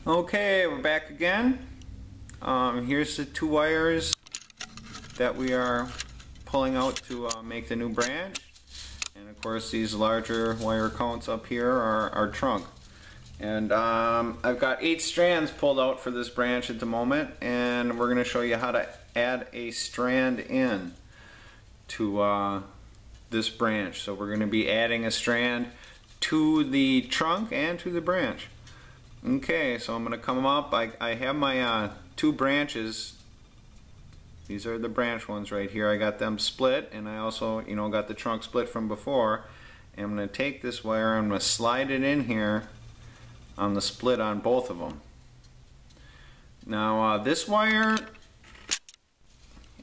Okay, we're back again. Here's the two wires that we are pulling out to make the new branch. And of course these larger wire counts up here are our trunk. And I've got 8 strands pulled out for this branch at the moment, and we're going to show you how to add a strand in to this branch. So we're going to be adding a strand to the trunk and to the branch. Okay, so I'm going to come up. I have my 2 branches. These are the branch ones right here. I got them split, and I also, got the trunk split from before. And I'm going to take this wire, I'm going to slide it in here on the split on both of them. Now this wire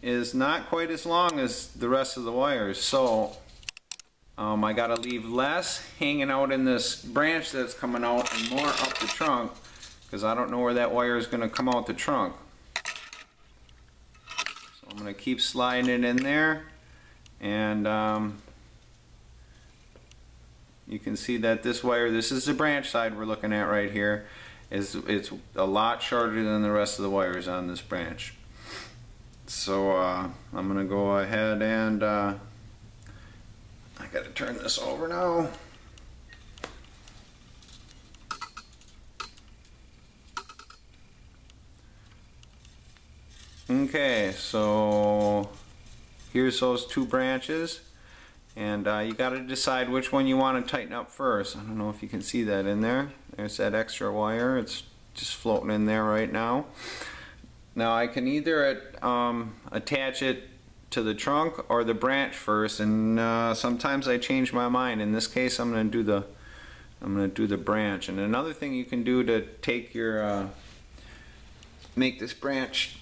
is not quite as long as the rest of the wires, so I got to leave less hanging out in this branch that's coming out and more up the trunk, because I don't know where that wire is going to come out the trunk. So I'm going to keep sliding it in there, and you can see that this wire, this is the branch side we're looking at right here, it's a lot shorter than the rest of the wires on this branch. So I'm going to go ahead and I got to turn this over now. Okay, so here's those 2 branches, and you got to decide which one you want to tighten up first. I don't know if you can see that in there. There's that extra wire. It's just floating in there right now. Now I can either attach it to the trunk or the branch first, and sometimes I change my mind. In this case, I'm going to do the branch. And another thing you can do to take your make this branch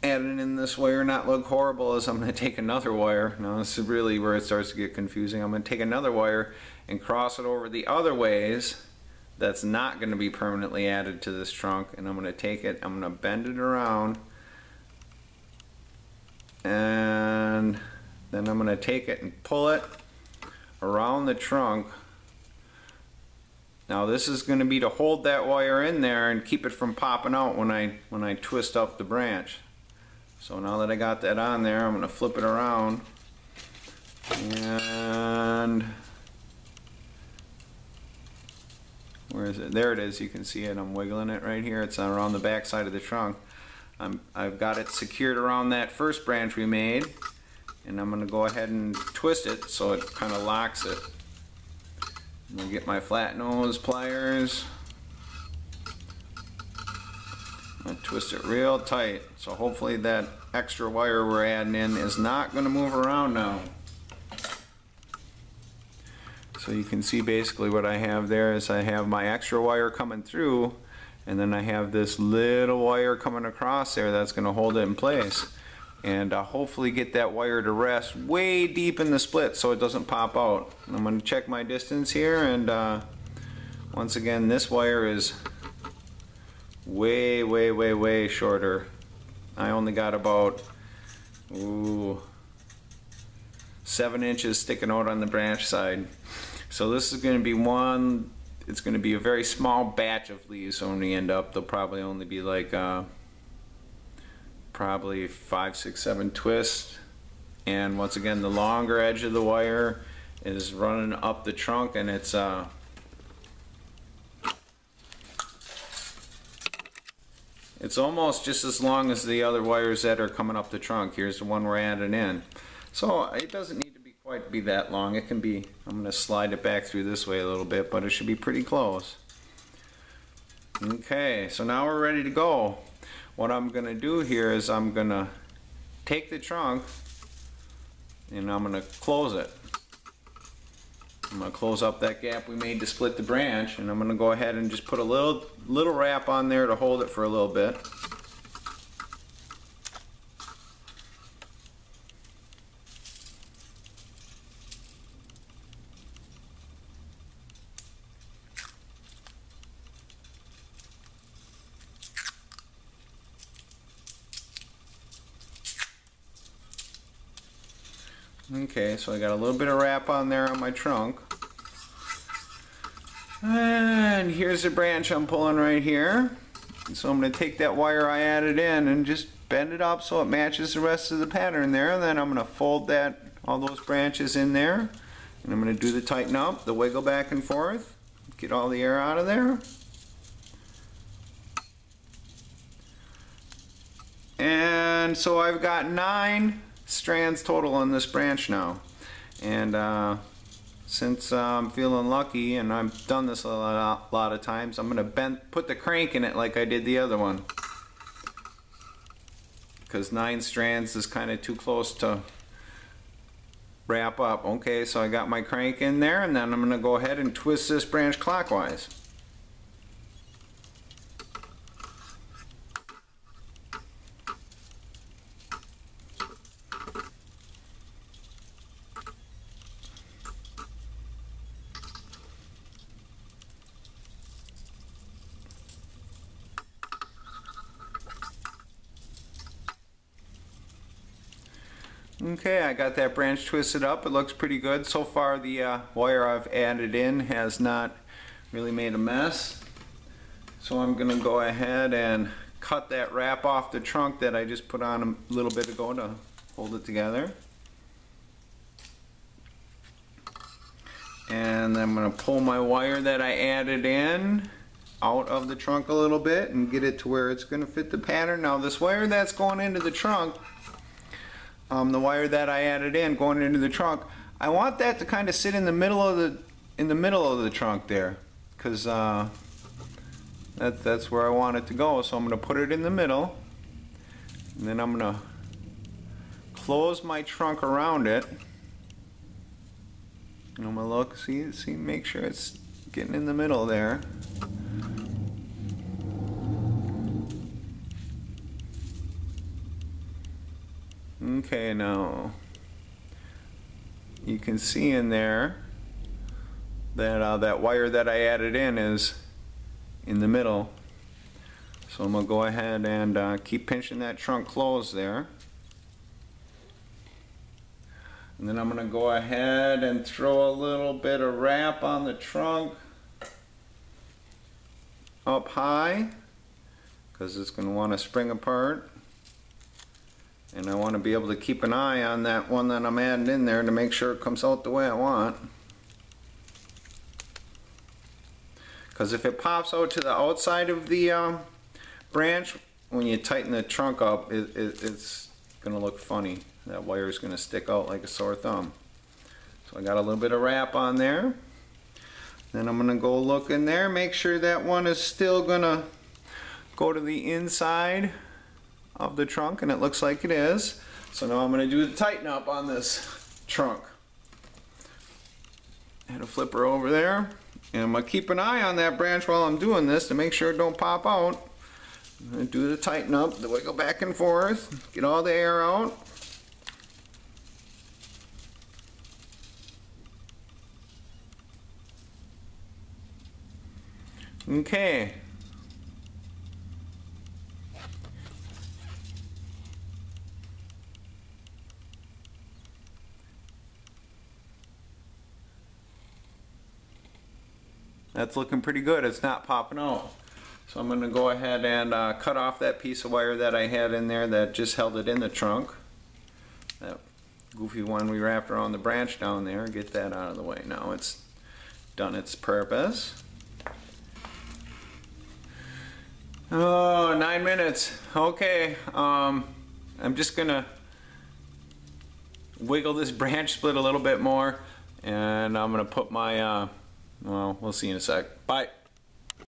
adding in this wire not look horrible is I'm going to take another wire. Now this is really where it starts to get confusing. I'm going to take another wire and cross it over the other ways that's not going to be permanently added to this trunk, and I'm going to take it, I'm going to bend it around, and then I'm going to take it and pull it around the trunk. Now this is going to be to hold that wire in there and keep it from popping out when I twist up the branch. So now that I got that on there, I'm going to flip it around, and where is it? There it is. You can see it. I'm wiggling it right here. It's around the back side of the trunk. I've got it secured around that first branch we made, and I'm going to go ahead and twist it so it kind of locks it. I'm going to get my flat nose pliers. I'm going to twist it real tight, so hopefully that extra wire we're adding in is not going to move around now. So you can see basically what I have there is I have my extra wire coming through, and then I have this little wire coming across there that's going to hold it in place, and hopefully get that wire to rest way deep in the split so it doesn't pop out. I'm going to check my distance here, and once again this wire is way shorter. I only got about 7 inches sticking out on the branch side. So this is going to be it's going to be a very small batch of leaves when we end up. They'll probably only be like probably 5, 6, 7 twists. And once again, the longer edge of the wire is running up the trunk, and it's almost just as long as the other wires that are coming up the trunk. Here's the one we're adding in. So it doesn't need to be quite be that long. It can be, I'm going to slide it back through this way a little bit, but it should be pretty close. Okay, so now we're ready to go. What I'm going to do here is I'm going to take the trunk and I'm going to close it. I'm going to close up that gap we made to split the branch, and I'm going to go ahead and just put a little wrap on there to hold it for a little bit. Okay, so I got a little bit of wrap on there on my trunk. And here's the branch I'm pulling right here. So I'm going to take that wire I added in and just bend it up so it matches the rest of the pattern there. And then I'm going to fold all those branches in there. And I'm going to do the tighten up, the wiggle back and forth. Get all the air out of there. And so I've got 9 strands total on this branch now. And since I'm feeling lucky and I've done this a lot of times, I'm going to put the crank in it like I did the other one. Because 9 strands is kind of too close to wrap up. Okay, so I got my crank in there, and then I'm going to go ahead and twist this branch clockwise. Okay, I got that branch twisted up. It looks pretty good. So far the wire I've added in has not really made a mess. So I'm going to go ahead and cut that wrap off the trunk that I just put on a little bit ago to hold it together. And then I'm going to pull my wire that I added in out of the trunk a little bit and get it to where it's going to fit the pattern. Now this wire that's going into the trunk, the wire that I added in going into the trunk, I want that to kind of sit in the middle of the trunk there, because that's where I want it to go. So I'm going to put it in the middle, and then I'm going to close my trunk around it. And I'm going to look, see, make sure it's getting in the middle there. Okay, now you can see in there that that wire that I added in is in the middle. So I'm going to go ahead and keep pinching that trunk closed there. And then I'm going to go ahead and throw a little bit of wrap on the trunk up high, because it's going to want to spring apart. And I want to be able to keep an eye on that one that I'm adding in there to make sure it comes out the way I want. Because if it pops out to the outside of the branch, when you tighten the trunk up, it's going to look funny. That wire is going to stick out like a sore thumb. So I got a little bit of wrap on there. Then I'm going to go look in there, make sure that one is still going to go to the inside of the trunk, and it looks like it is. So now I'm going to do the tighten up on this trunk. Had a flipper over there, and I'm going to keep an eye on that branch while I'm doing this to make sure it don't pop out. I'm going to do the tighten up, the wiggle back and forth, get all the air out. Okay. That's looking pretty good. It's not popping out. So I'm going to go ahead and cut off that piece of wire that I had in there that just held it in the trunk. That goofy one we wrapped around the branch down there. Get that out of the way. Now it's done its purpose. Oh, 9 minutes. Okay. I'm just going to wiggle this branch split a little bit more, and I'm going to put my well, we'll see in a sec. Bye.